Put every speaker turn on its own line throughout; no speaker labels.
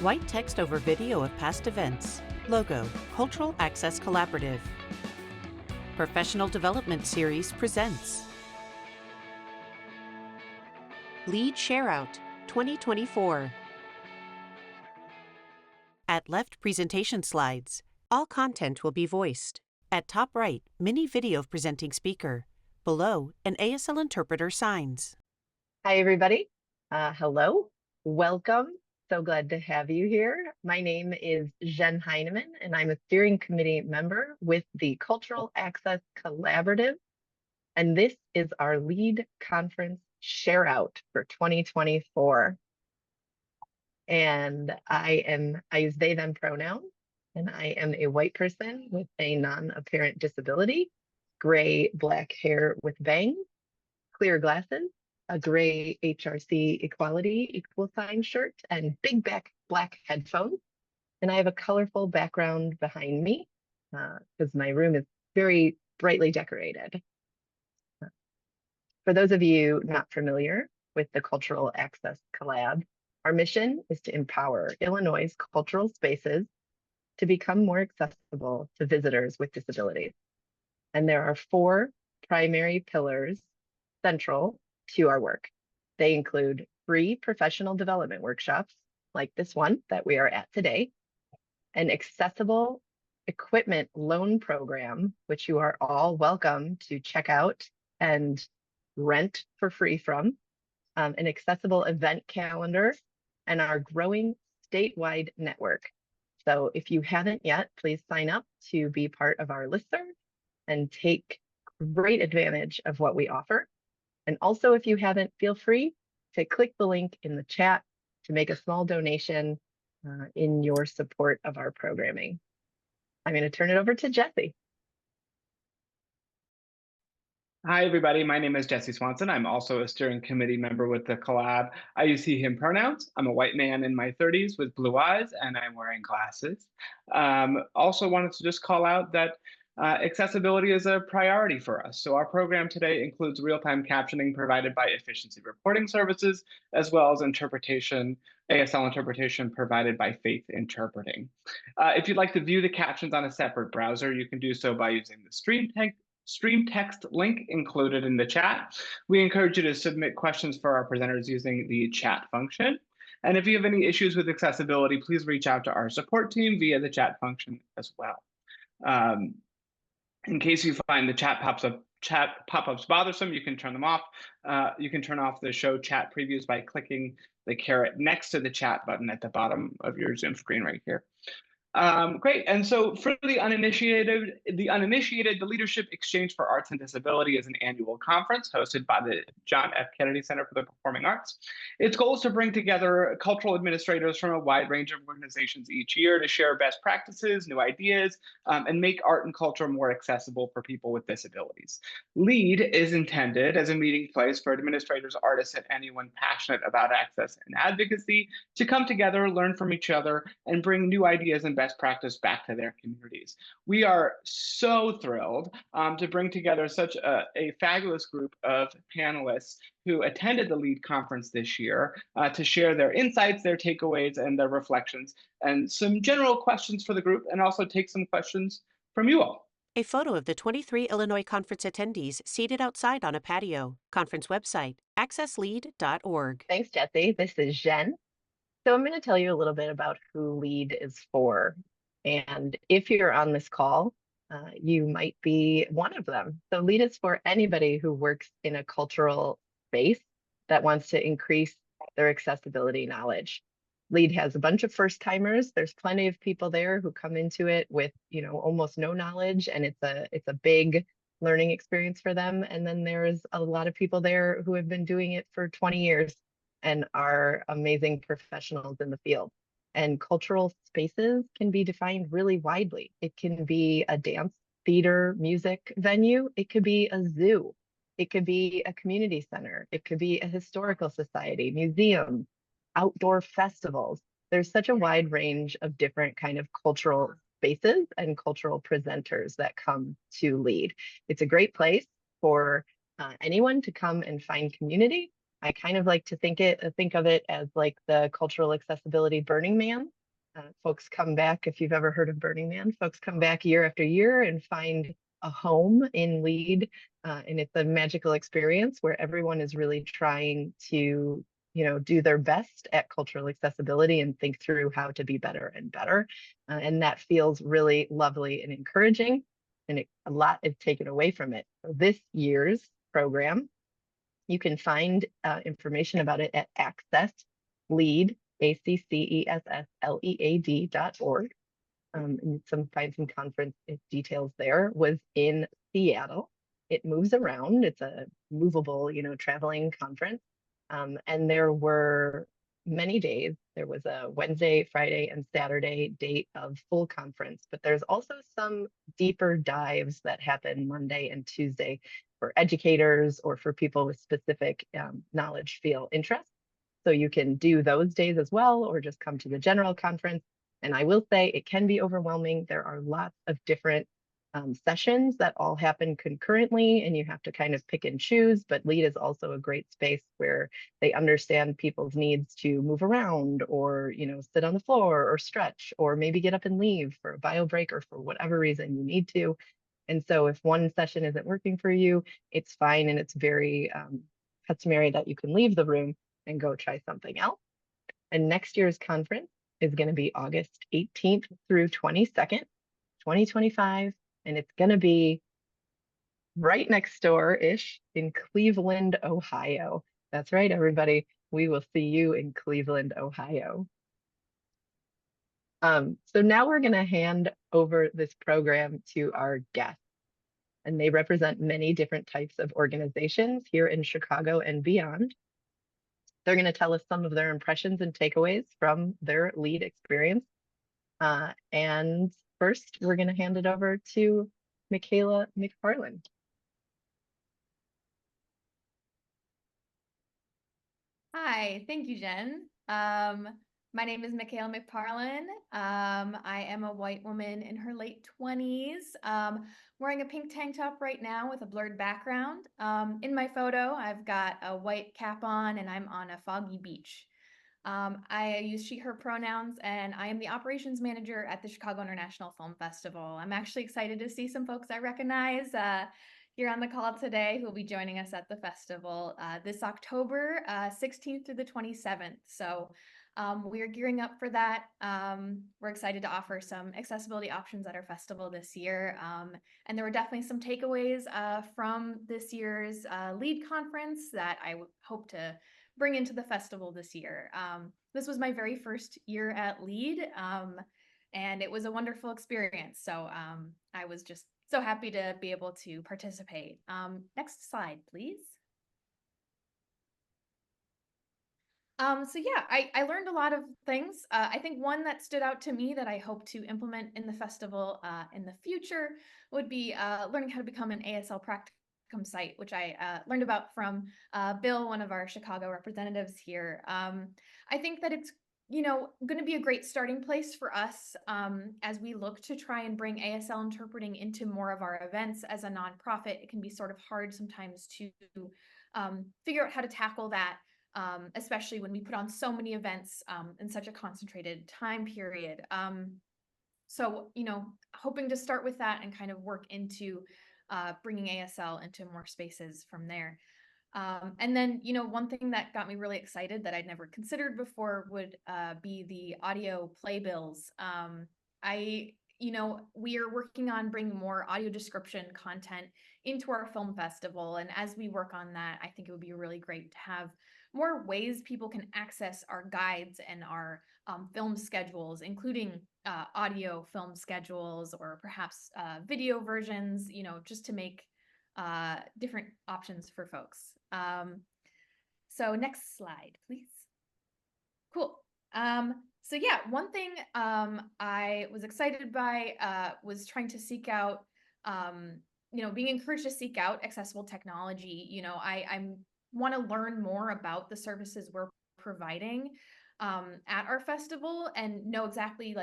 White text over video of past events. Logo, Cultural Access Collaborative. Professional Development Series presents Lead Shareout 2024. At left, presentation slides. All content will be voiced. At top right, mini video of presenting speaker. Below, an ASL interpreter signs.
Hi, everybody. Hello. Welcome. So glad to have you here. My name is Zhen Heinemann, and I'm a steering committee member with the Cultural Access Collaborative. And this is our lead conference share out for 2024. And I use they, them pronouns, and I am a white person with a non-apparent disability, gray, black hair with bangs, clear glasses, a gray HRC equality equal sign shirt, and big black headphones. And I have a colorful background behind me because my room is very brightly decorated. For those of you not familiar with the Cultural Access Collab, our mission is to empower Illinois' cultural spaces to become more accessible to visitors with disabilities. And there are 4 primary pillars central to our work. They include free professional development workshops, like this one that we are at today, an accessible equipment loan program, which you are all welcome to check out and rent for free from, an accessible event calendar, and our growing statewide network. So if you haven't yet, please sign up to be part of our listserv and take great advantage of what we offer. And also, if you haven't, feel free to click the link in the chat to make a small donation in your support of our programming. I'm going to turn it over to Jesse.
Hi, everybody. My name is Jesse Swanson. I'm also a steering committee member with the Collab. I use he, him pronouns. I'm a white man in my 30s with blue eyes, and I'm wearing glasses. Also wanted to just call out that accessibility is a priority for us. So our program today includes real-time captioning provided by efficiency reporting services, as well as interpretation, ASL interpretation provided by Faith Interpreting. If you'd like to view the captions on a separate browser, you can do so by using the stream text link included in the chat. We encourage you to submit questions for our presenters using the chat function. And if you have any issues with accessibility, please reach out to our support team via the chat function as well. In case you find the chat pop-ups bothersome, you can turn them off. You can turn off the show chat previews by clicking the caret next to the chat button at the bottom of your Zoom screen right here. Great. And so for the uninitiated, the Leadership Exchange for Arts and Disability is an annual conference hosted by the John F. Kennedy Center for the Performing Arts. Its goal is to bring together cultural administrators from a wide range of organizations each year to share best practices, new ideas, and make art and culture more accessible for people with disabilities. LEAD is intended as a meeting place for administrators, artists, and anyone passionate about access and advocacy to come together, learn from each other, and bring new ideas and best practice back to their communities. We are so thrilled to bring together such a fabulous group of panelists who attended the LEAD conference this year to share their insights, their takeaways, and their reflections, and some general questions for the group, and also take some questions from you all.
A photo of the 23 Illinois Conference attendees seated outside on a patio. Conference website, accesslead.org.
Thanks, Jesse. This is Zhen. So I'm going to tell you a little bit about who LEAD is for. And if you're on this call, you might be one of them. So LEAD is for anybody who works in a cultural space that wants to increase their accessibility knowledge. LEAD has a bunch of first-timers. There's plenty of people there who come into it with, almost no knowledge, and it's a big learning experience for them. And then there's a lot of people there who have been doing it for 20 years and are amazing professionals in the field. And cultural spaces can be defined really widely. It can be a dance, theater, music venue. It could be a zoo. It could be a community center. It could be a historical society, museum, outdoor festivals. There's such a wide range of different kind of cultural spaces and cultural presenters that come to LEAD. It's a great place for anyone to come and find community I kind of like to think of it as like the cultural accessibility Burning Man. Folks come back, if you've ever heard of Burning Man, folks come back year after year and find a home in Lead, and it's a magical experience where everyone is really trying to, do their best at cultural accessibility and think through how to be better and better. And that feels really lovely and encouraging, and a lot is taken away from it. So this year's program, you can find information about it at accesslead, ACCESSLEAD.org. And find some conference details there. Was in Seattle. It moves around. It's a movable, traveling conference. And there were many days. There was a Wednesday, Friday, and Saturday date of full conference, but there's also some deeper dives that happen Monday and Tuesday for educators or for people with specific knowledge field interests. So you can do those days as well, or just come to the general conference. And I will say it can be overwhelming. There are lots of different sessions that all happen concurrently, and you have to kind of pick and choose. But Lead is also a great space where they understand people's needs to move around, or sit on the floor, or stretch, or maybe get up and leave for a bio break, or for whatever reason you need to. And so if one session isn't working for you, it's fine, and it's very customary that you can leave the room and go try something else. And next year's conference is going to be August 18th through 22nd, 2025. And it's going to be right next door-ish in Cleveland, Ohio. That's right, everybody. We will see you in Cleveland, Ohio. So now we're going to hand over this program to our guests. And they represent many different types of organizations here in Chicago and beyond. They're going to tell us some of their impressions and takeaways from their Lead experience. And first, we're going to hand it over to Michaela McParlan.
Hi, thank you, Jen. My name is Michaela McParlan. I am a white woman in her late 20s, wearing a pink tank top right now with a blurred background. In my photo, I've got a white cap on and I'm on a foggy beach. I use she, her pronouns, and I am the operations manager at the Chicago International Film Festival. I'm actually excited to see some folks I recognize here on the call today who will be joining us at the festival this October 16th through the 27th. So we are gearing up for that. We're excited to offer some accessibility options at our festival this year. And there were definitely some takeaways from this year's Lead conference that I hope to bring into the festival this year. This was my very first year at Lead, and it was a wonderful experience. So I was just so happy to be able to participate. Next slide, please. So yeah, I learned a lot of things. I think one that stood out to me that I hope to implement in the festival in the future would be learning how to become an ASL practicum site, which I learned about from Bill, one of our Chicago representatives here. I think that it's going to be a great starting place for us as we look to try and bring ASL interpreting into more of our events. As a nonprofit, it can be sort of hard sometimes to figure out how to tackle that, especially when we put on so many events in such a concentrated time period. So, hoping to start with that and kind of work into bringing ASL into more spaces from there. And then, one thing that got me really excited that I'd never considered before would be the audio playbills. We are working on bringing more audio description content into our film festival. And as we work on that, I think it would be really great to have more ways people can access our guides and our film schedules, including audio film schedules, or perhaps video versions, just to make different options for folks. So next slide, please. Cool. So yeah, one thing I was excited by was trying to seek out, being encouraged to seek out accessible technology. I want to learn more about the services we're providing at our festival and know exactly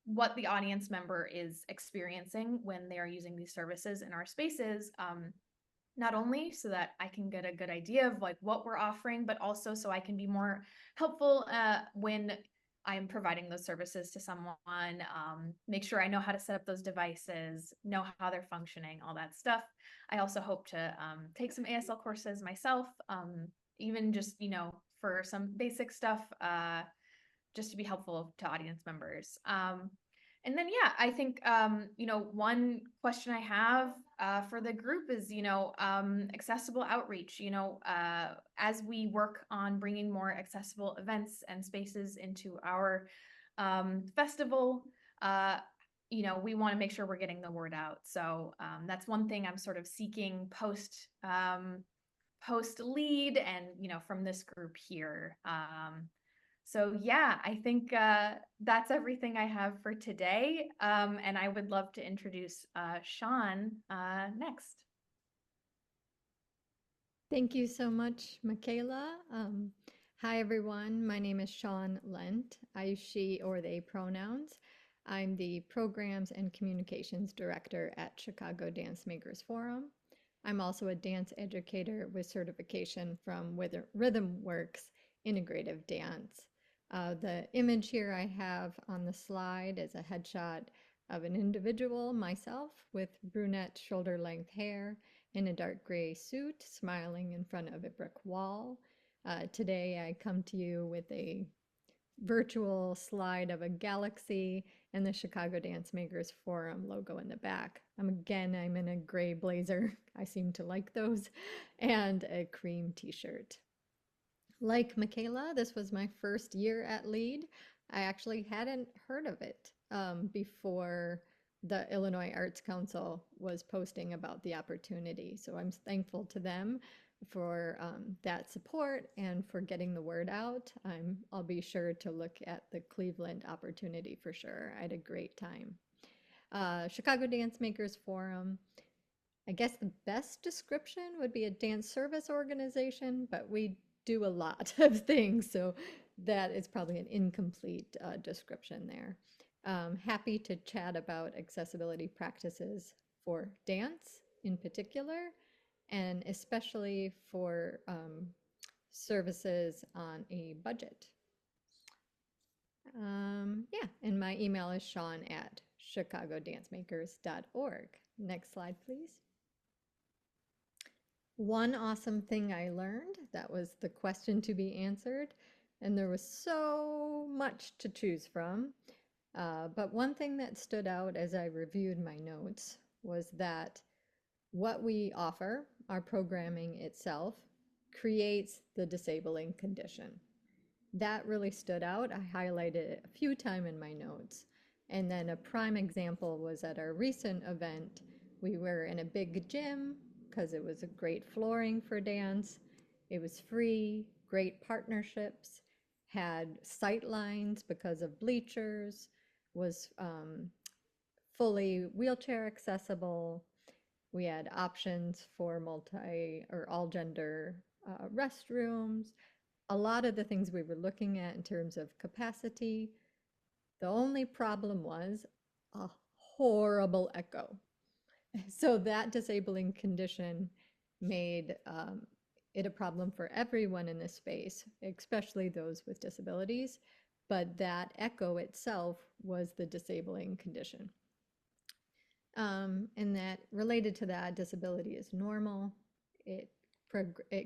what the audience member is experiencing when they are using these services in our spaces. not only so that I can get a good idea of like what we're offering, but also so I can be more helpful when I'm providing those services to someone, make sure I know how to set up those devices, know how they're functioning, all that stuff. I also hope to take some ASL courses myself, even just, for some basic stuff, just to be helpful to audience members. And then, yeah, I think, one question I have for the group is, accessible outreach, as we work on bringing more accessible events and spaces into our festival, we want to make sure we're getting the word out. So that's one thing I'm sort of seeking post lead and, from this group here. So yeah, I think that's everything I have for today. And I would love to introduce Shawn next.
Thank you so much, Michaela. Hi, everyone. My name is Shawn Lent. I use she or they pronouns. I'm the Programs and Communications Director at Chicago Dance Makers Forum. I'm also a dance educator with certification from Rhythm Works Integrative Dance. The image here I have on the slide is a headshot of an individual, myself, with brunette shoulder-length hair in a dark gray suit, smiling in front of a brick wall. Today I come to you with a virtual slide of a galaxy and the Chicago Dance Makers Forum logo in the back. I'm in a gray blazer. I seem to like those, and a cream t-shirt. Like Michaela, this was my first year at LEAD. I actually hadn't heard of it before the Illinois Arts Council was posting about the opportunity. So I'm thankful to them for that support and for getting the word out. I'll be sure to look at the Cleveland opportunity for sure. I had a great time. Chicago Dance Makers Forum. I guess the best description would be a dance service organization, but we do a lot of things, so that is probably an incomplete description there. Happy to chat about accessibility practices for dance in particular, and especially for services on a budget. Yeah, and my email is shawn@chicagodancemakers.org. Next slide, please. One awesome thing I learned, that was the question to be answered, and there was so much to choose from. But one thing that stood out as I reviewed my notes was that what we offer, our programming itself, creates the disabling condition. That really stood out. I highlighted it a few times in my notes. And then a prime example was at our recent event. We were in a big gym because it was a great flooring for dance. It was free, great partnerships, had sight lines because of bleachers, was fully wheelchair accessible. We had options for multi or all gender restrooms. A lot of the things we were looking at in terms of capacity. The only problem was a horrible echo. So that disabling condition made it a problem for everyone in this space, especially those with disabilities. But that echo itself was the disabling condition. And that related to that, disability is normal. It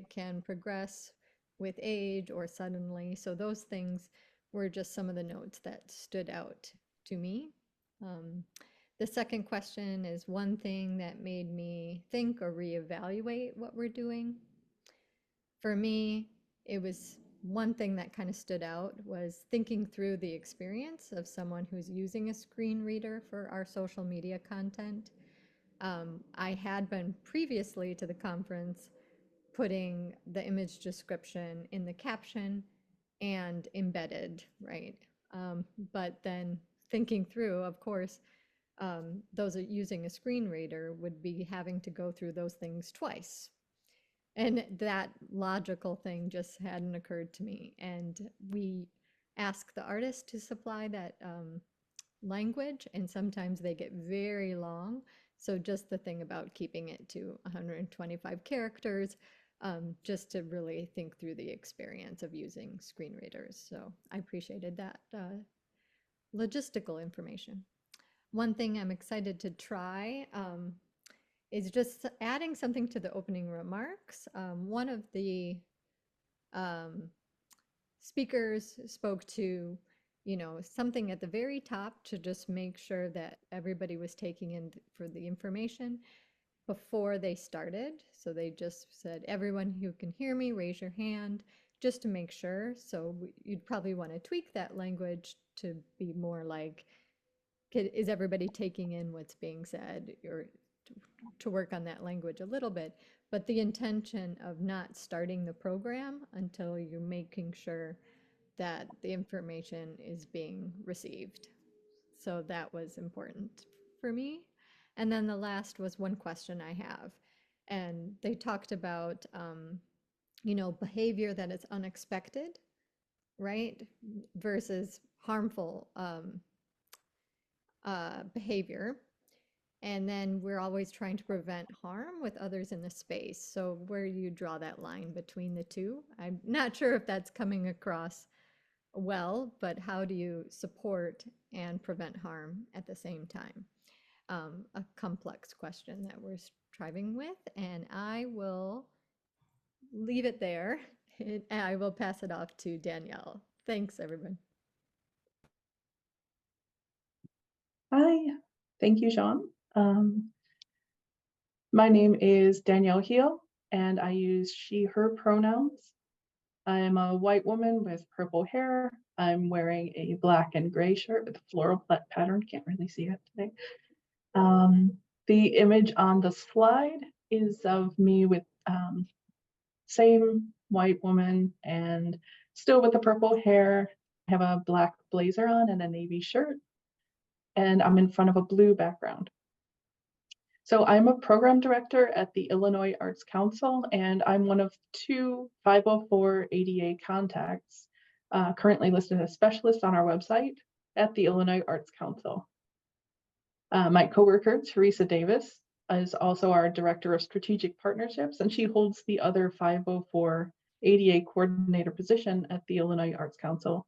can progress with age or suddenly. So those things were just some of the notes that stood out to me. The second question is one thing that made me think or reevaluate what we're doing. For me, it was one thing that kind of stood out was thinking through the experience of someone who's using a screen reader for our social media content. I had been previously to the conference putting the image description in the caption and embedded, right? But then thinking through, of course, those using a screen reader would be having to go through those things twice. And that logical thing just hadn't occurred to me. And we ask the artist to supply that language, and sometimes they get very long. So just the thing about keeping it to 125 characters, just to really think through the experience of using screen readers. So I appreciated that logistical information. One thing I'm excited to try is just adding something to the opening remarks. One of the speakers spoke to, something at the very top to just make sure that everybody was taking in for the information before they started. So they just said, everyone who can hear me, raise your hand, just to make sure. So you'd probably want to tweak that language to be more like, is everybody taking in what's being said, or to work on that language a little bit, but the intention of not starting the program until you're making sure that the information is being received. So that was important for me. And then the last was one question I have. And they talked about, behavior that is unexpected, right? Versus harmful behavior. And then we're always trying to prevent harm with others in the space. So where do you draw that line between the two? I'm not sure if that's coming across well, but how do you support and prevent harm at the same time? A complex question that we're striving with, and I will leave it there. And I will pass it off to Danielle. Thanks, everyone.
Hi, thank you, Shawn. My name is Danielle Heel, and I use she, her pronouns. I'm a white woman with purple hair. I'm wearing a black and gray shirt with a floral pattern. Can't really see it today. The image on the slide is of me with same white woman and still with the purple hair. I have a black blazer on and a navy shirt, and I'm in front of a blue background. So I'm a program director at the Illinois Arts Council, and I'm one of 2 504 ADA contacts currently listed as specialists on our website at the Illinois Arts Council. My coworker, Teresa Davis, is also our Director of Strategic Partnerships, and she holds the other 504 ADA coordinator position at the Illinois Arts Council.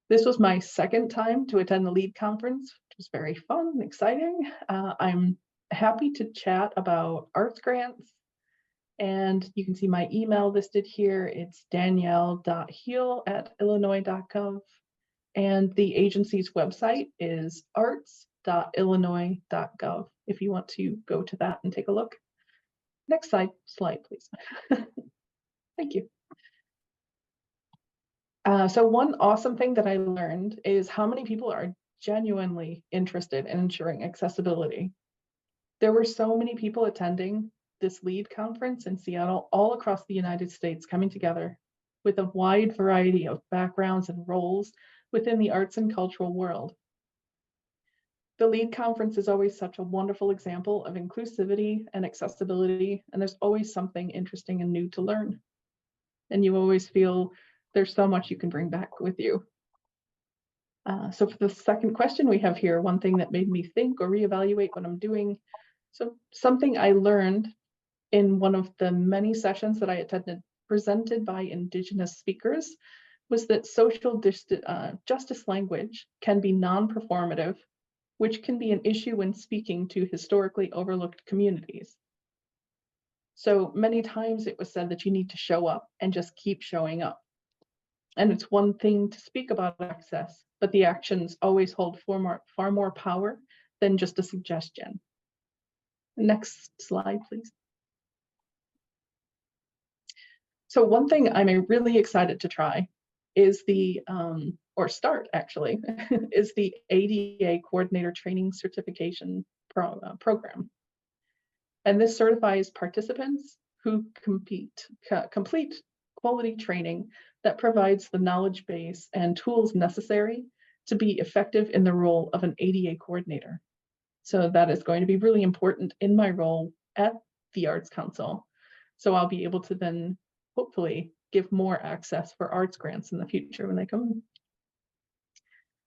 This was my second time to attend the LEAD conference, which was very fun and exciting. I'm happy to chat about arts grants, and you can see my email listed here. It's danielle.heel@illinois.gov, and the agency's website is arts.illinois.gov if you want to go to that and take a look. Next slide, please. Thank you. So one awesome thing that I learned is how many people are genuinely interested in ensuring accessibility. There were so many people attending this LEAD conference in Seattle, all across the United States, coming together with a wide variety of backgrounds and roles within the arts and cultural world. The LEAD conference is always such a wonderful example of inclusivity and accessibility, and there's always something interesting and new to learn. And you always feel there's so much you can bring back with you. So for the second question we have here, one thing that made me think or reevaluate what I'm doing. So something I learned in one of the many sessions that I attended presented by Indigenous speakers was that social justice language can be non-performative, which can be an issue when speaking to historically overlooked communities. So many times it was said that you need to show up and just keep showing up. And it's one thing to speak about access, but the actions always hold far more power than just a suggestion. Next slide, please. So one thing I'm really excited to try is the, or start actually, is the ADA Coordinator Training Certification Program. And this certifies participants who complete quality training that provides the knowledge base and tools necessary to be effective in the role of an ADA coordinator. So that is going to be really important in my role at the Arts Council. So I'll be able to then hopefully give more access for arts grants in the future when they come.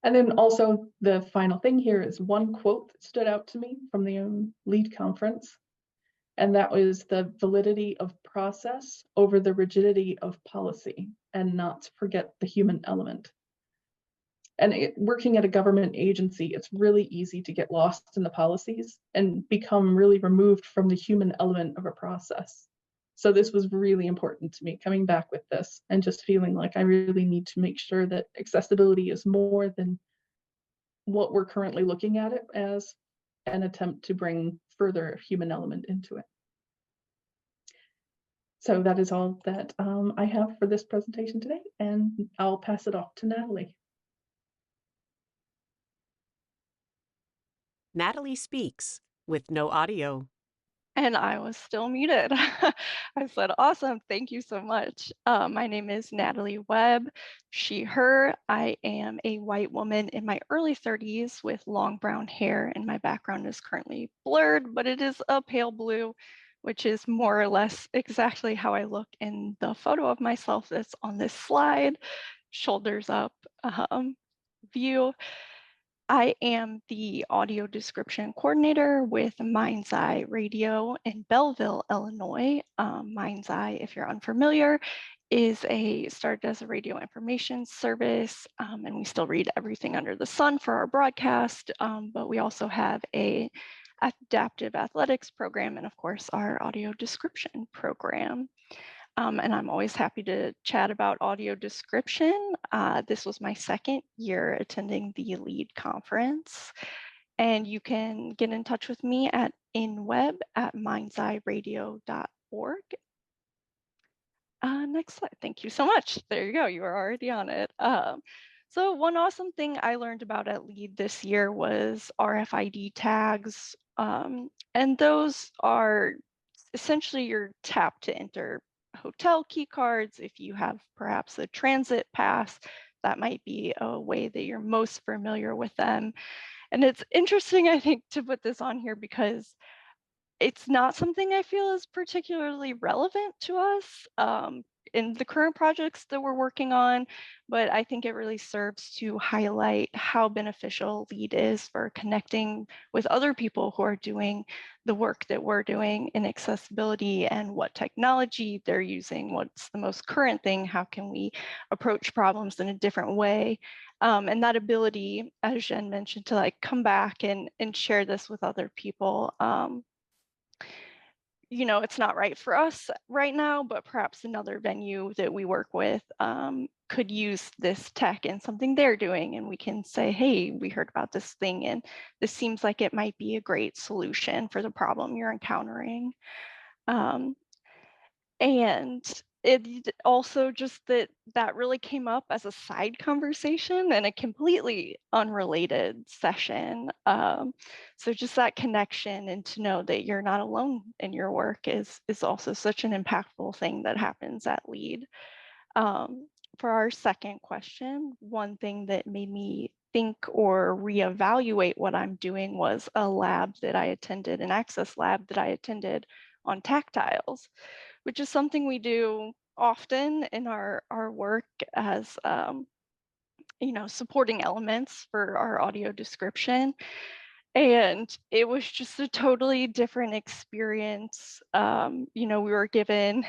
And then also the final thing here is one quote that stood out to me from the LEAD conference. And that was the validity of process over the rigidity of policy, and not to forget the human element. And working at a government agency, it's really easy to get lost in the policies and become really removed from the human element of a process. So this was really important to me, coming back with this and just feeling like I really need to make sure that accessibility is more than what we're currently looking at it as, an attempt to bring further human element into it. So that is all that I have for this presentation today, and I'll pass it off to Natalie.
Natalie speaks with no audio.
And I was still muted. I said, awesome, thank you so much. My name is Natalie Webb, she, her. I am a white woman in my early 30s with long brown hair, and my background is currently blurred, but it is a pale blue, which is more or less exactly how I look in the photo of myself that's on this slide, shoulders up view. I am the audio description coordinator with Mind's Eye Radio in Belleville, Illinois. Mind's Eye, if you're unfamiliar, started as a radio information service, and we still read everything under the sun for our broadcast, but we also have a adaptive athletics program and of course our audio description program. And I'm always happy to chat about audio description. This was my second year attending the LEAD conference. And you can get in touch with me at mindseyeRadio.org. Next slide. Thank you so much. There you go. You are already on it. So one awesome thing I learned about at LEAD this year was RFID tags. And those are essentially your tap to enter hotel key cards. If you have perhaps a transit pass, that might be a way that you're most familiar with them. And it's interesting, I think, to put this on here because it's not something I feel is particularly relevant to us in the current projects that we're working on, but I think it really serves to highlight how beneficial LEAD is for connecting with other people who are doing the work that we're doing in accessibility and what technology they're using, what's the most current thing, how can we approach problems in a different way. And that ability, as Zhen mentioned, to like come back and share this with other people. You know, it's not right for us right now, but perhaps another venue that we work with could use this tech in something they're doing. And we can say, hey, we heard about this thing and this seems like it might be a great solution for the problem you're encountering. And it also just that really came up as a side conversation in a completely unrelated session. So just that connection and to know that you're not alone in your work is also such an impactful thing that happens at LEAD. For our second question, one thing that made me think or reevaluate what I'm doing was a lab that I attended, an access lab that I attended on tactiles, which is something we do often in our work as you know, supporting elements for our audio description. And it was just a totally different experience. You know, we were given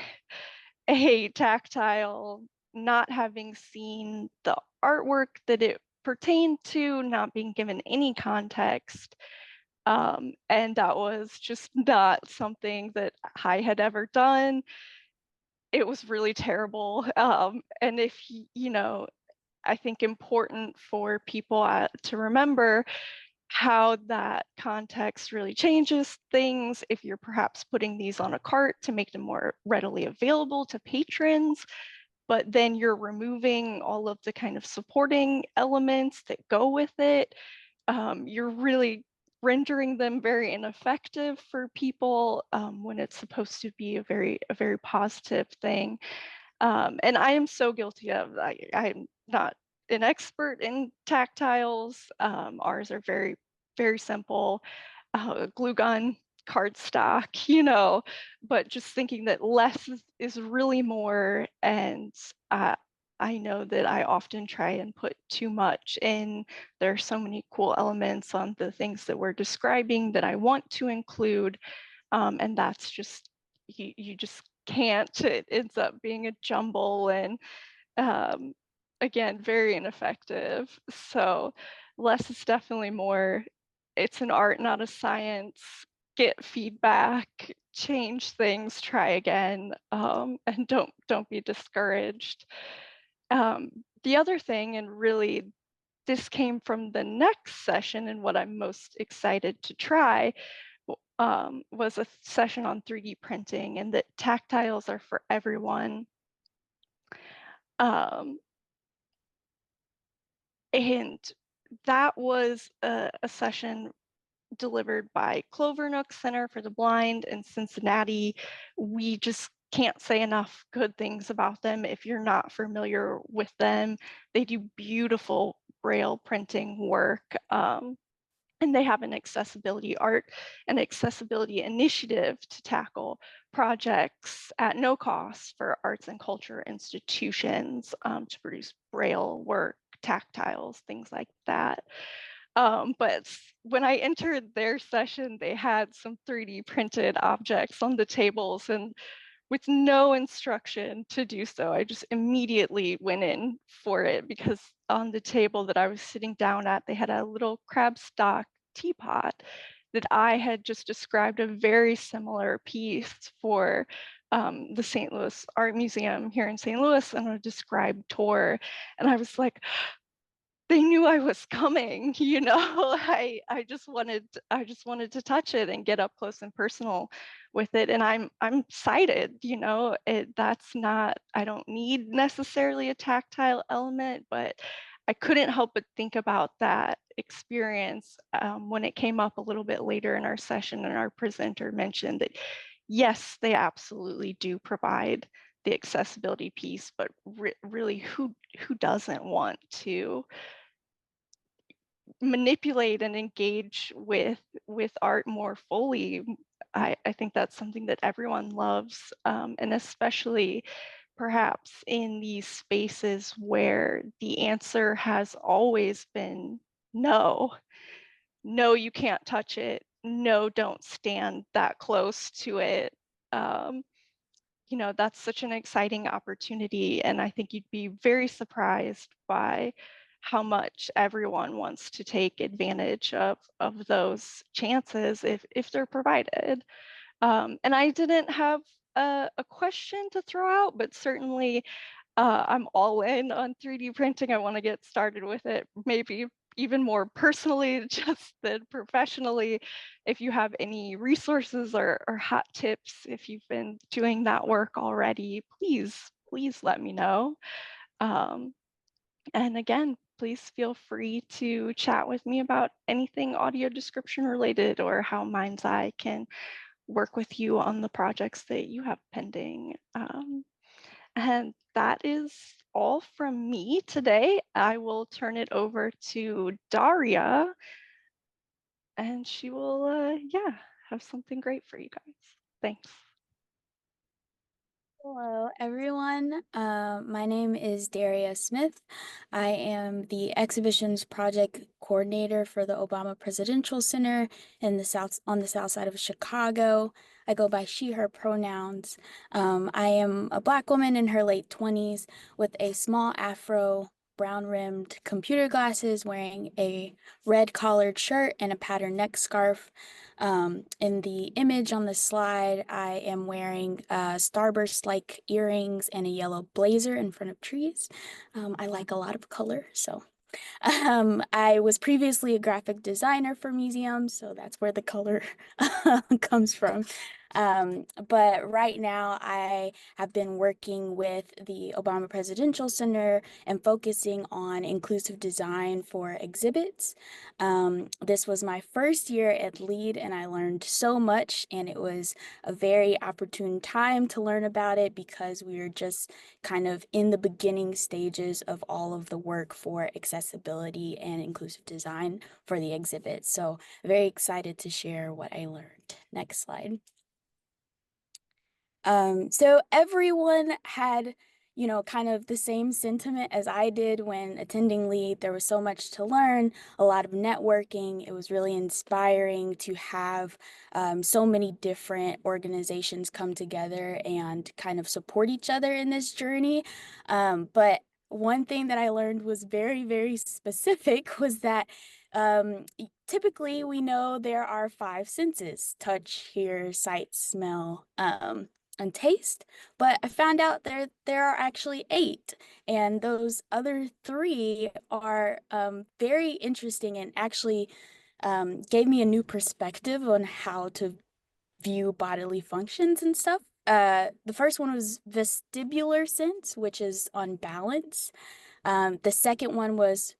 a tactile, not having seen the artwork that it pertained to, not being given any context. And that was just not something that I had ever done. It was really terrible. And if, you know, I think important for people to remember how that context really changes things if you're perhaps putting these on a cart to make them more readily available to patrons, but then you're removing all of the kind of supporting elements that go with it. You're really rendering them very ineffective for people when it's supposed to be a very positive thing. And I am so guilty of, I'm not an expert in tactiles. Ours are very simple, glue gun, cardstock, you know, but just thinking that less is really more. And I know that I often try and put too much in. There are so many cool elements on the things that we're describing that I want to include. And that's just, you just can't. It ends up being a jumble and again, very ineffective. So less is definitely more. It's an art, not a science. Get feedback, change things, try again, and don't be discouraged. The other thing, and really this came from the next session and what I'm most excited to try, was a session on 3D printing and that tactiles are for everyone. And that was a session delivered by Clover Nook Center for the Blind in Cincinnati. We just can't say enough good things about them if you're not familiar with them. They do beautiful Braille printing work. And they have an accessibility art and accessibility initiative to tackle projects at no cost for arts and culture institutions to produce Braille work, tactiles, things like that. But when I entered their session, they had some 3D printed objects on the tables, and with no instruction to do so, I just immediately went in for it because on the table that I was sitting down at, they had a little crab stock teapot that I had just described a very similar piece for the St. Louis Art Museum here in St. Louis on a described tour. And I was like, they knew I was coming, you know. I just wanted to touch it and get up close and personal with it. And I'm excited, you know. That's not, I don't need necessarily a tactile element, but I couldn't help but think about that experience when it came up a little bit later in our session, and our presenter mentioned that yes, they absolutely do provide the accessibility piece, but really, who doesn't want to manipulate and engage with art more fully? I think that's something that everyone loves, and especially perhaps in these spaces where the answer has always been no. No, you can't touch it. No, don't stand that close to it. You know, that's such an exciting opportunity, and I think you'd be very surprised by how much everyone wants to take advantage of those chances if they're provided. And I didn't have a question to throw out, but certainly I'm all in on 3D printing. I want to get started with it, maybe even more personally just than professionally. If you have any resources or hot tips, if you've been doing that work already, please let me know. And again, please feel free to chat with me about anything audio description related, or how Mind's Eye can work with you on the projects that you have pending. And that is all from me today. I will turn it over to Daria, and she will, have something great for you guys. Thanks.
Hello, everyone. My name is Daria Smith. I am the exhibitions project coordinator for the Obama Presidential Center in on the south side of Chicago. I go by she, her pronouns. I am a Black woman in her late 20s with a small afro, brown-rimmed computer glasses, wearing a red collared shirt and a patterned neck scarf. In the image on the slide, I am wearing starburst-like earrings and a yellow blazer in front of trees. I like a lot of color, so. I was previously a graphic designer for museums, so that's where the color comes from. But right now I have been working with the Obama Presidential Center and focusing on inclusive design for exhibits. This was my first year at LEAD, and I learned so much, and it was a very opportune time to learn about it because we were just kind of in the beginning stages of all of the work for accessibility and inclusive design for the exhibit. So very excited to share what I learned. Next slide. So everyone had you know, kind of the same sentiment as I did when attending Lead. There was so much to learn, a lot of networking. It was really inspiring to have so many different organizations come together and kind of support each other in this journey. But one thing that I learned was very, very specific was that typically we know there are 5 senses: touch, hear, sight, smell, and taste. But I found out there are actually 8, and those other 3 are very interesting and actually gave me a new perspective on how to view bodily functions and stuff. The first one was vestibular sense, which is on balance. The second one was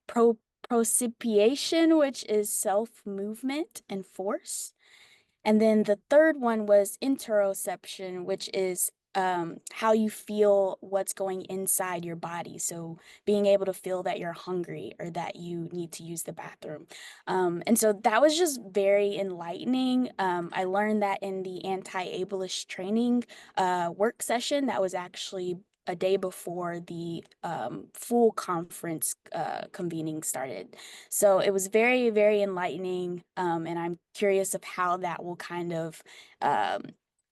proprioception, which is self-movement and force. And then the third one was interoception, which is how you feel what's going inside your body. So being able to feel that you're hungry or that you need to use the bathroom. And so that was just very enlightening. I learned that in the anti-ableist training work session that was actually a day before the full conference convening started. So it was very, very enlightening, and I'm curious of how that will kind of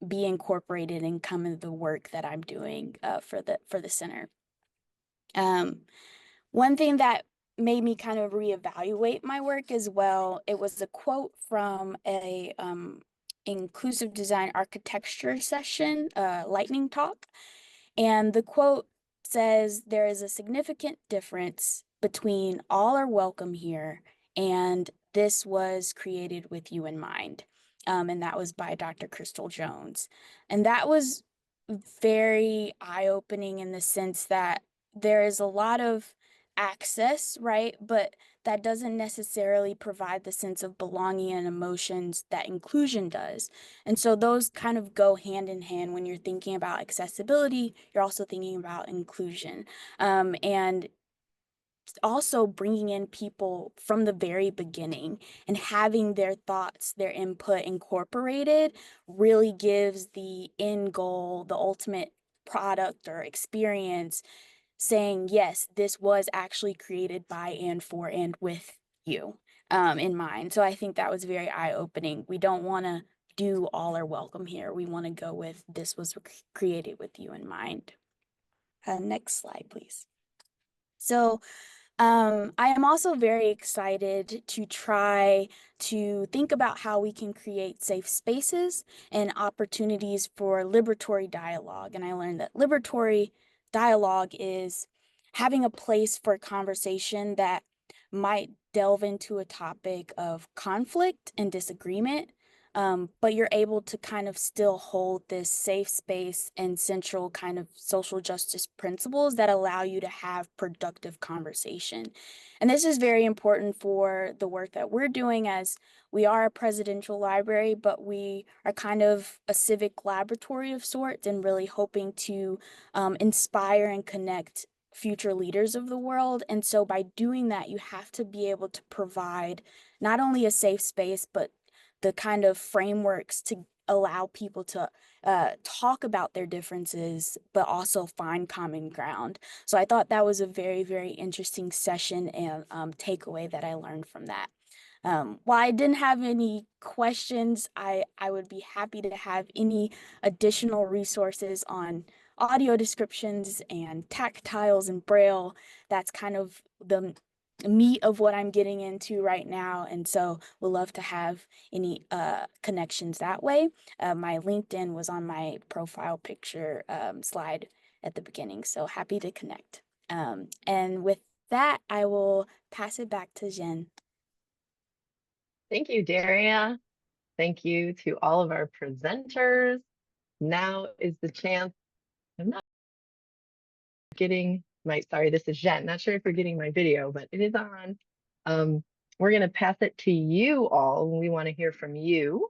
be incorporated and come into the work that I'm doing for the center. One thing that made me kind of reevaluate my work as well, it was a quote from a inclusive design architecture session, lightning talk. And the quote says, "There is a significant difference between all are welcome here and this was created with you in mind." And that was by Dr. Crystal Jones. And that was very eye-opening in the sense that there is a lot of access, right? But that doesn't necessarily provide the sense of belonging and emotions that inclusion does. And so those kind of go hand in hand. When you're thinking about accessibility, you're also thinking about inclusion. And also bringing in people from the very beginning and having their thoughts, their input incorporated really gives the end goal, the ultimate product or experience, saying, yes, this was actually created by and for and with you in mind. So I think that was very eye-opening. We don't want to do all are welcome here. We want to go with this was created with you in mind. Next slide, please. So I am also very excited to try to think about how we can create safe spaces and opportunities for liberatory dialogue. And I learned that liberatory dialogue is having a place for conversation that might delve into a topic of conflict and disagreement, but you're able to kind of still hold this safe space and central kind of social justice principles that allow you to have productive conversation. And this is very important for the work that we're doing, as we are a presidential library, but we are kind of a civic laboratory of sorts and really hoping to inspire and connect future leaders of the world. And so by doing that, you have to be able to provide not only a safe space, but the kind of frameworks to allow people to talk about their differences, but also find common ground. So I thought that was a very, very interesting session and takeaway that I learned from that. While I didn't have any questions, I would be happy to have any additional resources on audio descriptions and tactiles and braille. That's kind of the meat of what I'm getting into right now. And so we'll love to have any connections that way. My LinkedIn was on my profile picture slide at the beginning, so happy to connect. And with that, I will pass it back to Zhen.
Thank you, Daria. Thank you to all of our presenters. Now is the chance. I'm not getting my, sorry, this is Zhen. Not sure if you're getting my video, but it is on. We're going to pass it to you all. We want to hear from you.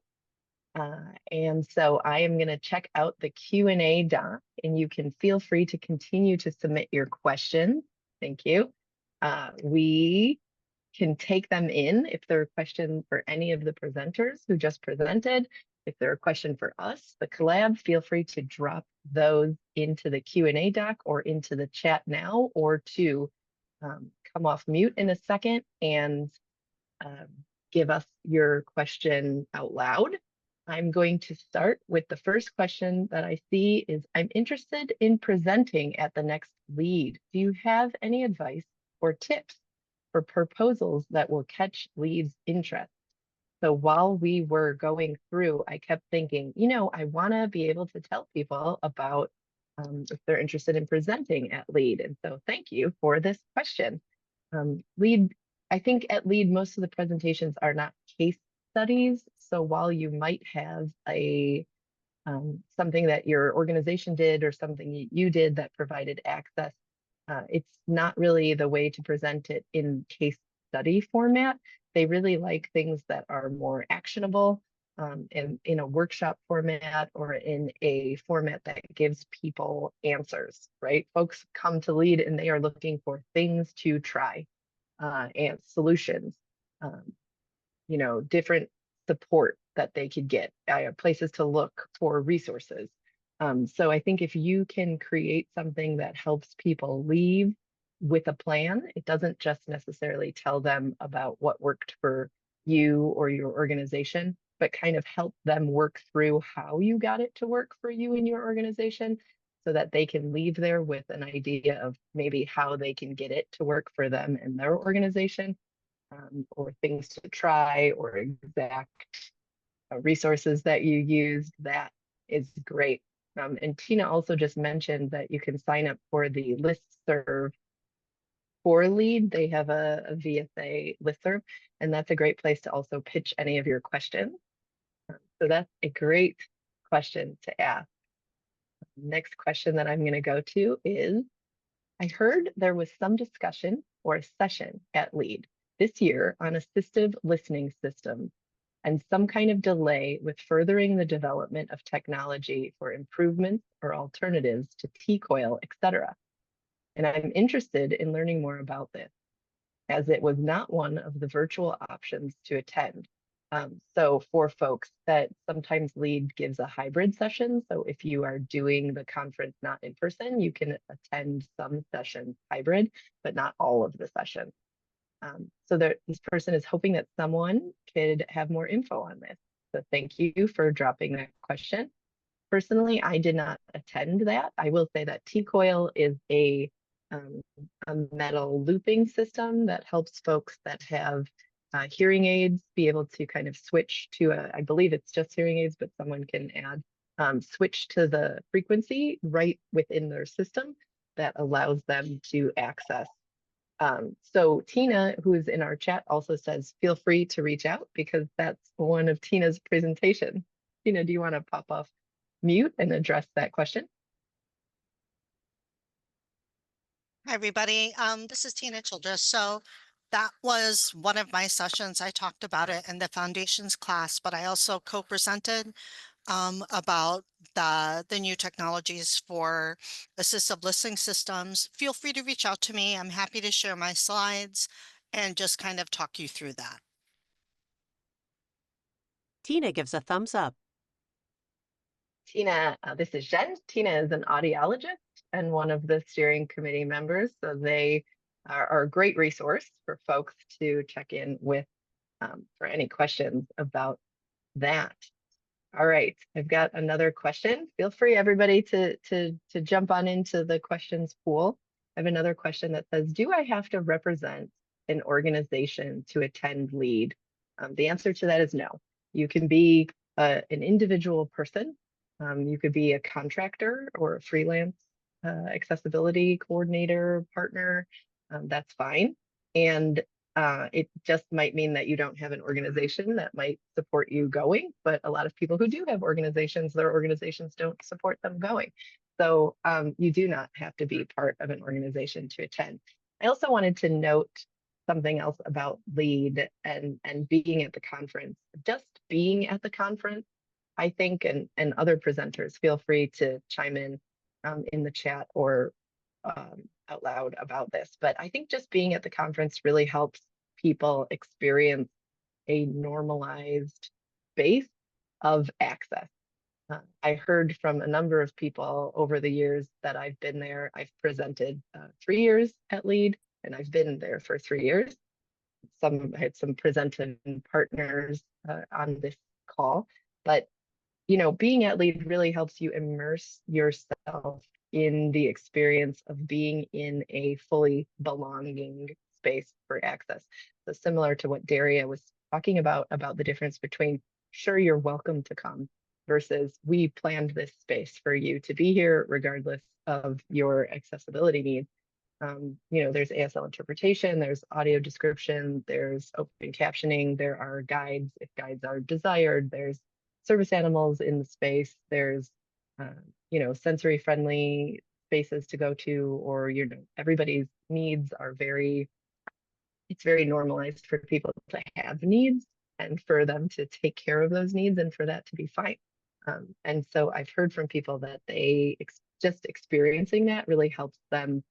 And so I am going to check out the Q&A doc, and you can feel free to continue to submit your questions. Thank you. We can take them in if there are questions for any of the presenters who just presented. If they're a question for us, the collab, feel free to drop those into the Q&A doc or into the chat now, or to come off mute in a second and give us your question out loud. I'm going to start with the first question that I see is, I'm interested in presenting at the next lead. Do you have any advice or tips for proposals that will catch leads' interest? So while we were going through, I kept thinking, I want to be able to tell people about if they're interested in presenting at LEAD. And so thank you for this question. LEAD, I think at LEAD, most of the presentations are not case studies. So while you might have a something that your organization did or something you did that provided access, it's not really the way to present it in case study format. They really like things that are more actionable, in a workshop format or in a format that gives people answers, right? Folks come to LEAD and they are looking for things to try, and solutions, different support that they could get, places to look for resources. So I think if you can create something that helps people leave with a plan, it doesn't just necessarily tell them about what worked for you or your organization, but kind of help them work through how you got it to work for you and your organization, so that they can leave there with an idea of maybe how they can get it to work for them and their organization, or things to try, or exact resources that you used. That is great. And Tina also just mentioned that you can sign up for the listserv for LEAD. They have a VSA listserv, and that's a great place to also pitch any of your questions. So that's a great question to ask. Next question that I'm going to go to is, I heard there was some discussion or a session at LEAD this year on assistive listening systems and some kind of delay with furthering the development of technology for improvements or alternatives to T-coil, etc. And I'm interested in learning more about this, as it was not one of the virtual options to attend. So for folks that sometimes LEAD gives a hybrid session, so if you are doing the conference not in person, you can attend some sessions hybrid, but not all of the sessions. So this person is hoping that someone could have more info on this. So thank you for dropping that question. Personally, I did not attend that. I will say that T-coil is a metal looping system that helps folks that have hearing aids be able to kind of switch to I believe it's just hearing aids, but someone can add, switch to the frequency right within their system that allows them to access. So Tina, who is in our chat, also says, feel free to reach out, because that's one of Tina's presentations. Tina, do you want to pop off mute and address that question?
Hi, everybody. This is Tina Childress. So that was one of my sessions. I talked about it in the foundations class, but I also co-presented about the new technologies for assistive listening systems. Feel free to reach out to me. I'm happy to share my slides and just kind of talk you through that.
Tina gives a thumbs up.
Tina, this is Zhen. Tina is an audiologist and one of the steering committee members. So they are a great resource for folks to check in with for any questions about that. All right, I've got another question. Feel free, everybody, to jump on into the questions pool. I have another question that says, do I have to represent an organization to attend LEAD? The answer to that is no. You can be an individual person. You could be a contractor or a freelance accessibility coordinator, partner. That's fine. And it just might mean that you don't have an organization that might support you going, but a lot of people who do have organizations, their organizations don't support them going. So you do not have to be part of an organization to attend. I also wanted to note something else about LEAD and being at the conference. Just being at the conference, I think, and other presenters, feel free to chime in the chat or out loud about this, but I think just being at the conference really helps people experience a normalized space of access. I heard from a number of people over the years that I've been there. I've presented 3 years at LEAD, and I've been there for 3 years. I had some presenting partners on this call, but being at LEAD really helps you immerse yourself in the experience of being in a fully belonging space for access. So similar to what Daria was talking about the difference between, sure, you're welcome to come, versus we planned this space for you to be here regardless of your accessibility needs. There's ASL interpretation, there's audio description, there's open captioning, there are guides if guides are desired, there's service animals in the space, there's sensory friendly spaces to go to, or everybody's needs are it's very normalized for people to have needs and for them to take care of those needs and for that to be fine. And so I've heard from people that just experiencing that really helps them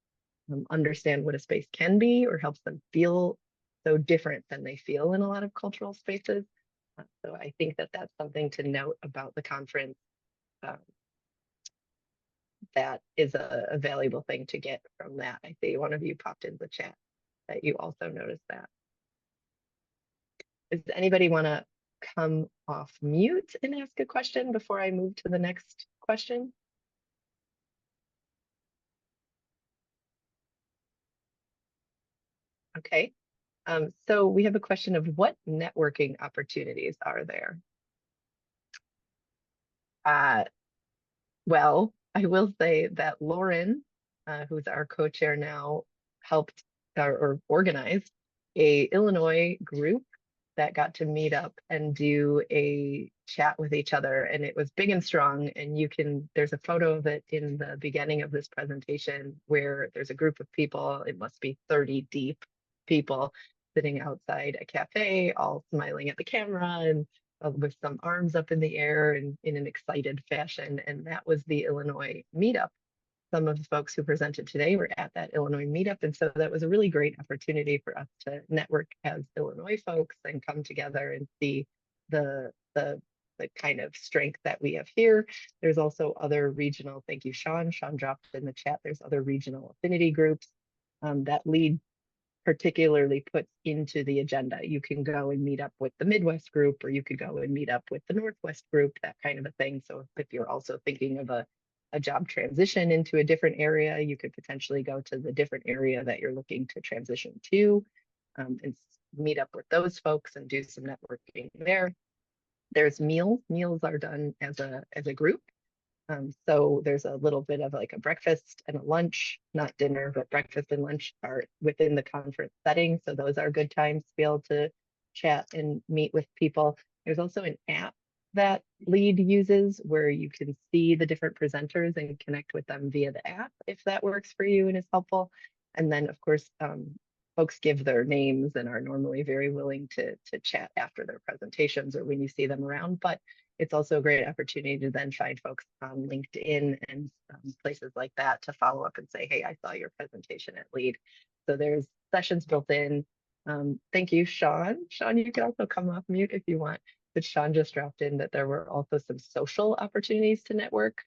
understand what a space can be, or helps them feel so different than they feel in a lot of cultural spaces. So I think that that's something to note about the conference. That is a valuable thing to get from that. I see one of you popped in the chat that you also noticed that. Does anybody want to come off mute and ask a question before I move to the next question? Okay, so we have a question of what networking opportunities are there? Well, I will say that Lauren, who's our co-chair now, helped or organized a Illinois group that got to meet up and do a chat with each other, and it was big and strong. And there's a photo of it in the beginning of this presentation where there's a group of people, it must be 30 deep people, sitting outside a cafe, all smiling at the camera and with some arms up in the air and in an excited fashion. And that was the Illinois meetup. Some of the folks who presented today were at that Illinois meetup. And so that was a really great opportunity for us to network as Illinois folks and come together and see the kind of strength that we have here. There's also other regional, thank you, Shawn. Shawn dropped in the chat. There's other regional affinity groups that LEAD particularly puts into the agenda. You can go and meet up with the Midwest group, or you could go and meet up with the Northwest group, that kind of a thing. So if you're also thinking of a job transition into a different area, you could potentially go to the different area that you're looking to transition to and meet up with those folks and do some networking there. There's meals. Meals are done as a group. So there's a little bit of like a breakfast and a lunch, not dinner, but breakfast and lunch are within the conference setting. So those are good times to be able to chat and meet with people. There's also an app that LEAD uses where you can see the different presenters and connect with them via the app if that works for you and is helpful. And then of course, folks give their names and are normally very willing to chat after their presentations or when you see them around. But it's also a great opportunity to then find folks on LinkedIn and places like that to follow up and say, hey, I saw your presentation at LEAD. So there's sessions built in. Thank you, Shawn. Shawn, you can also come off mute if you want. But Shawn just dropped in that there were also some social opportunities to network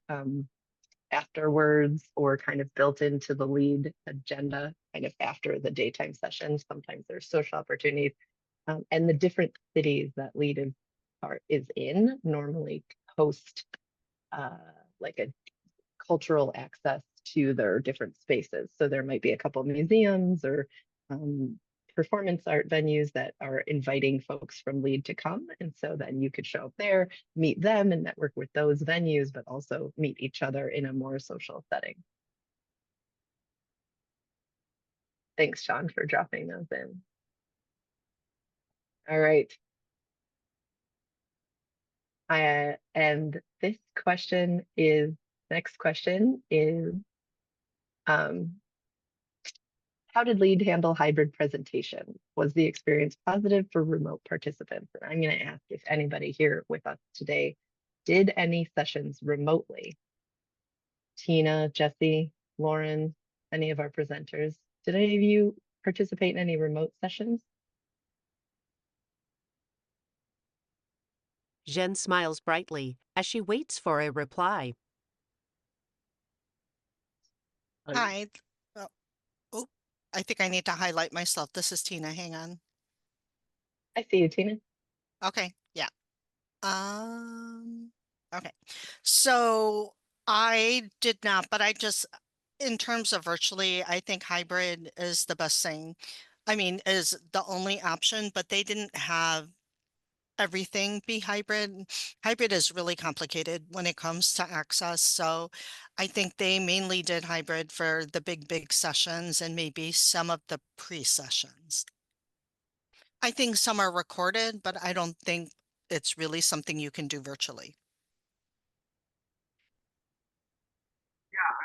afterwards, or kind of built into the LEAD agenda kind of after the daytime sessions. Sometimes there's social opportunities. And the different cities that LEAD is in normally host like a cultural access to their different spaces. So there might be a couple museums or performance art venues that are inviting folks from LEAD to come. And so then you could show up there, meet them and network with those venues, but also meet each other in a more social setting. Thanks, Shawn, for dropping those in. All right. And this question is, next question is, how did LEAD handle hybrid presentation? Was the experience positive for remote participants? And I'm going to ask if anybody here with us today did any sessions remotely. Tina, Jesse, Lauren, any of our presenters, did any of you participate in any remote sessions?
Zhen smiles brightly as she waits for a reply.
Hi. Oh, oh, I think I need to highlight myself. This is Tina. Hang on.
I see you, Tina.
Okay. Yeah. Okay. So I did not, but in terms of virtually, I think hybrid is the best thing. I mean, is the only option, but they didn't have everything be hybrid. Hybrid is really complicated when it comes to access. So I think they mainly did hybrid for the big sessions and maybe some of the pre-sessions. I think some are recorded, but I don't think it's really something you can do virtually.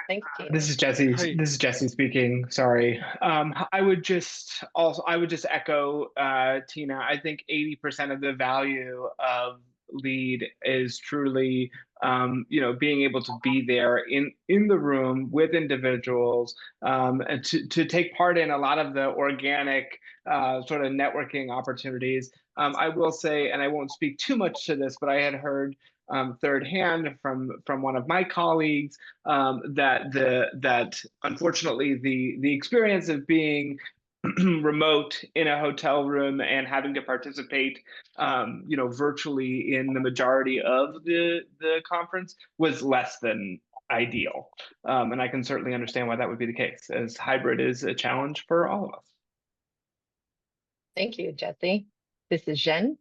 Thanks, Tina.
This is Jesse.
Hi.
This is Jesse speaking. Sorry. I would just echo Tina. I think 80% of the value of lead is truly being able to be there in the room with individuals, and to take part in a lot of the organic sort of networking opportunities. I will say, and I won't speak too much to this, but I had heard third hand from one of my colleagues that unfortunately the experience of being remote in a hotel room and having to participate virtually in the majority of the conference was less than ideal, and I can certainly understand why that would be the case, as hybrid is a challenge for all of us.
Thank you, Jesse. This is Zhen.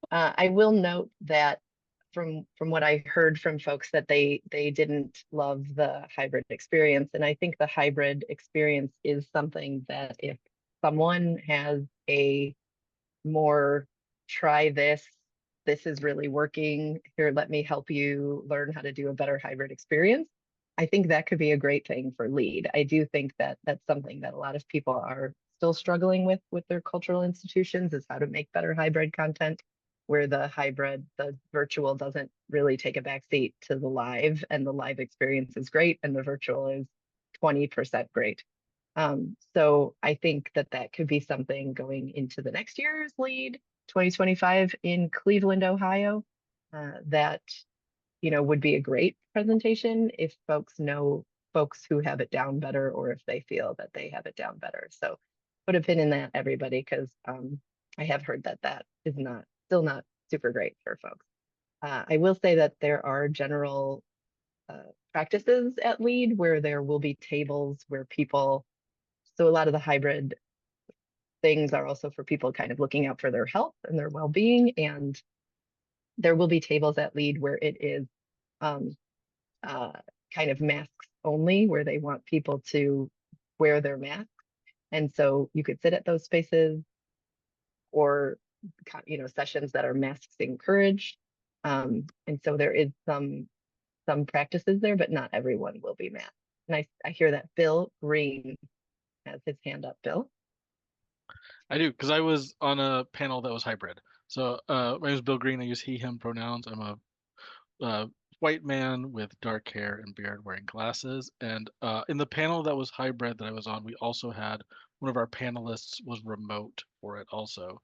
I will note that from what I heard from folks that they didn't love the hybrid experience. And I think the hybrid experience is something that if someone has a more try this is really working, here, let me help you learn how to do a better hybrid experience, I think that could be a great thing for lead. I do think that that's something that a lot of people are still struggling with their cultural institutions, is how to make better hybrid content, where the virtual doesn't really take a backseat to the live, and the live experience is great and the virtual is 20% great. So I think that could be something going into the next year's lead 2025 in Cleveland, Ohio, that would be a great presentation if folks know folks who have it down better, or if they feel that they have it down better. So put a pin in that, everybody, because I have heard that is still not super great for folks. I will say that there are general practices at LEAD where there will be tables where people, so a lot of the hybrid things are also for people kind of looking out for their health and their well-being, and there will be tables at LEAD where it is kind of masks only, where they want people to wear their masks. And so you could sit at those spaces, or sessions that are masks encouraged. And so there is some practices there, but not everyone will be masked. And I hear that Bill Green has his hand up. Bill?
I do, because I was on a panel that was hybrid. So my name is Bill Green. I use he, him pronouns. I'm a white man with dark hair and beard wearing glasses. And in the panel that was hybrid that I was on, we also had one of our panelists was remote for it also.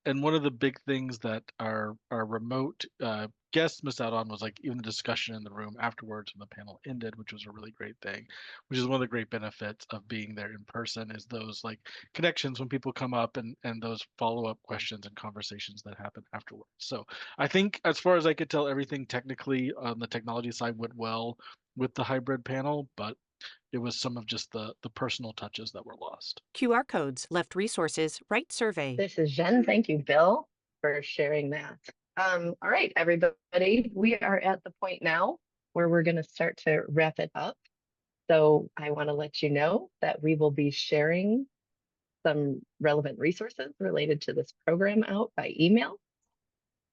And one of the big things that our remote guests missed out on was like even the discussion in the room afterwards when the panel ended, which was a really great thing, which is one of the great benefits of being there in person, is those like connections when people come up, and those follow-up questions and conversations that happen afterwards. So I think, as far as I could tell, everything technically on the technology side went well with the hybrid panel, but it was some of just the personal touches that were lost.
QR codes, left resources, right survey.
This is Zhen. Thank you, Bill, for sharing that. All right, everybody, we are at the point now where we're going to start to wrap it up. So I want to let you know that we will be sharing some relevant resources related to this program out by email.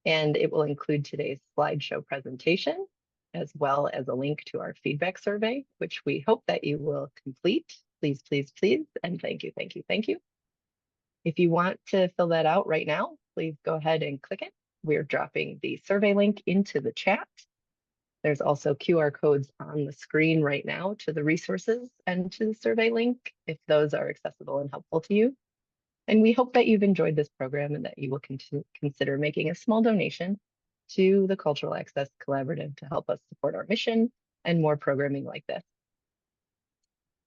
And it will include today's slideshow presentation, as well as a link to our feedback survey, which we hope that you will complete. Please, please, please. And thank you, thank you, thank you. If you want to fill that out right now, please go ahead and click it. We're dropping the survey link into the chat. There's also QR codes on the screen right now to the resources and to the survey link, if those are accessible and helpful to you. And we hope that you've enjoyed this program and that you will consider making a small donation to the Cultural Access Collaborative to help us support our mission and more programming like this.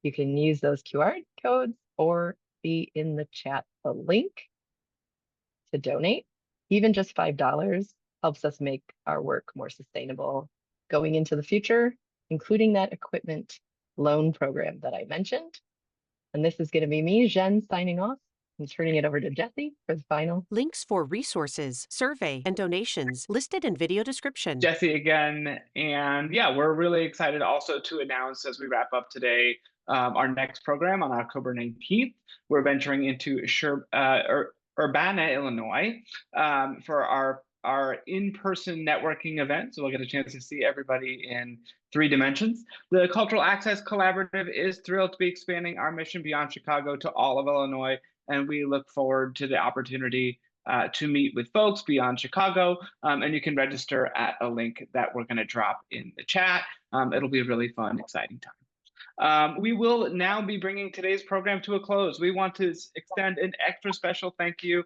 You can use those QR codes or see in the chat a link to donate. Even just $5 helps us make our work more sustainable going into the future, including that equipment loan program that I mentioned. And this is going to be me, Zhen, signing off. I'm turning it over to Jesse for the final.
Links for resources, survey, and donations listed in video description.
Jesse again, and yeah, we're really excited also to announce as we wrap up today our next program on October 19th. We're venturing into Urbana, Illinois, for our in-person networking event. So we'll get a chance to see everybody in 3 dimensions. The Cultural Access Collaborative is thrilled to be expanding our mission beyond Chicago to all of Illinois, and we look forward to the opportunity to meet with folks beyond Chicago, and you can register at a link that we're going to drop in the chat. It'll be a really fun, exciting time. We will now be bringing today's program to a close. We want to extend an extra special thank you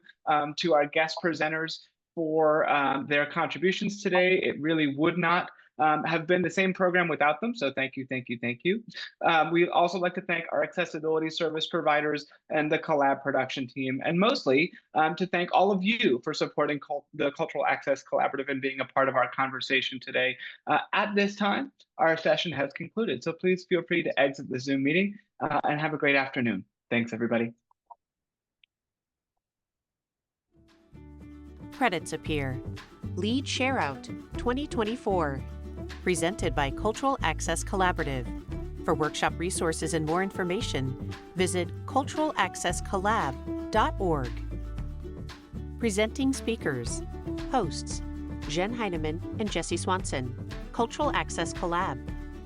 to our guest presenters for their contributions today. It really would not have been the same program without them. So thank you, thank you, thank you. We'd also like to thank our accessibility service providers and the Collab production team, and mostly to thank all of you for supporting the Cultural Access Collaborative and being a part of our conversation today. At this time, our session has concluded. So please feel free to exit the Zoom meeting and have a great afternoon. Thanks, everybody.
Credits appear. Lead Shareout 2024. Presented by Cultural Access Collaborative. For workshop resources and more information, visit culturalaccesscollab.org. Presenting speakers. Hosts, Zhen Heinemann and Jesse Swanson. Cultural Access Collab.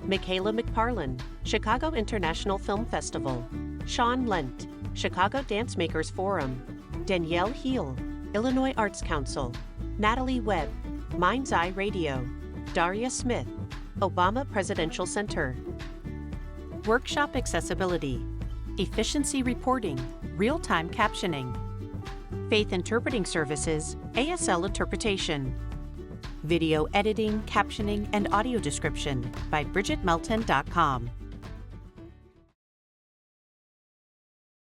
Michaela McParlan, Chicago International Film Festival. Shawn Lent, Chicago Dance Makers Forum. Danielle Heel, Illinois Arts Council. Natalie Webb, Mind's Eye Radio. Daria Smith, Obama Presidential Center. Workshop Accessibility, Efficiency Reporting, Real-Time Captioning. Faith Interpreting Services, ASL Interpretation. Video Editing, Captioning, and Audio Description by BridgetMelton.com.